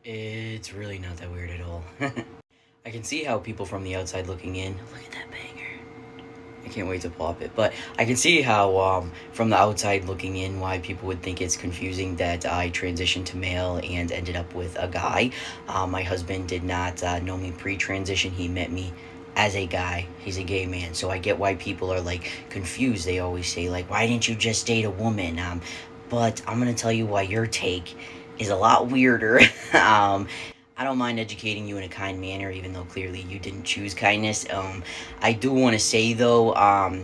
It's really not that weird at all. I can see how people from the outside looking in, look at that banger. I can't wait to pop it. But I can see how, from the outside looking in, why people would think it's confusing that I transitioned to male and ended up with a guy. My husband did not know me pre-transition. He met me as a guy. He's a gay man. So I get why people are like confused. They always say like, why didn't you just date a woman? But I'm going to tell you why your take is a lot weirder. I don't mind educating you in a kind manner, even though clearly you didn't choose kindness. I do want to say though,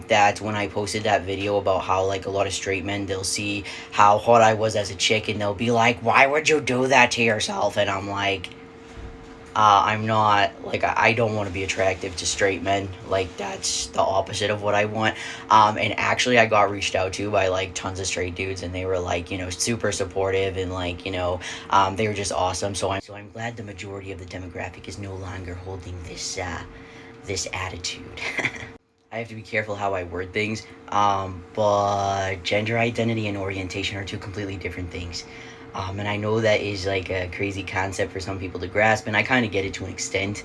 that when I posted that video about how like a lot of straight men, they'll see how hot I was as a chick and they'll be like, "Why would you do that to yourself?" And I'm like, I'm not like I don't want to be attractive to straight men. Like that's the opposite of what I want. And actually, I got reached out to by like tons of straight dudes, and they were like, super supportive and like, they were just awesome. So I'm glad the majority of the demographic is no longer holding this attitude. I have to be careful how I word things, but gender identity and orientation are two completely different things. And I know that is like a crazy concept for some people to grasp, and I kind of get it to an extent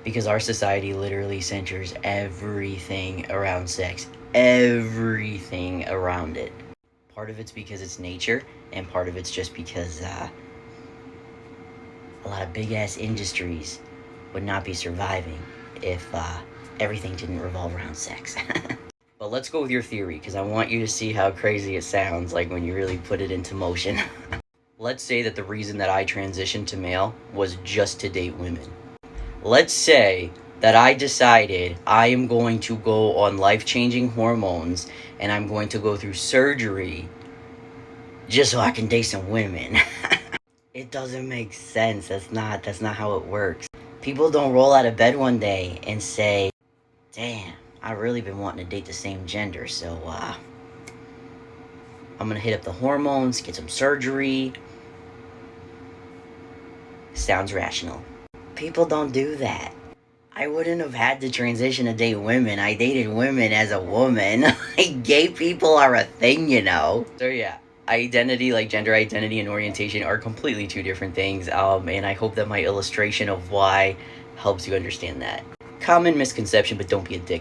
because our society literally centers everything around sex, everything around it. Part of it's because it's nature, and part of it's just because a lot of big ass industries would not be surviving if everything didn't revolve around sex. But let's go with your theory because I want you to see how crazy it sounds like when you really put it into motion. Let's say that the reason that I transitioned to male was just to date women. Let's say that I decided I am going to go on life-changing hormones and I'm going to go through surgery just so I can date some women. It doesn't make sense. That's not how it works. People don't roll out of bed one day and say, "Damn, I've really been wanting to date the same gender, so I'm gonna hit up the hormones, get some surgery." Sounds rational. People don't do that. I wouldn't have had to transition to date women. I dated women as a woman. Gay people are a thing, So yeah, identity, like gender identity and orientation, are completely two different things. And I hope that my illustration of why helps you understand that. Common misconception, but don't be a dick.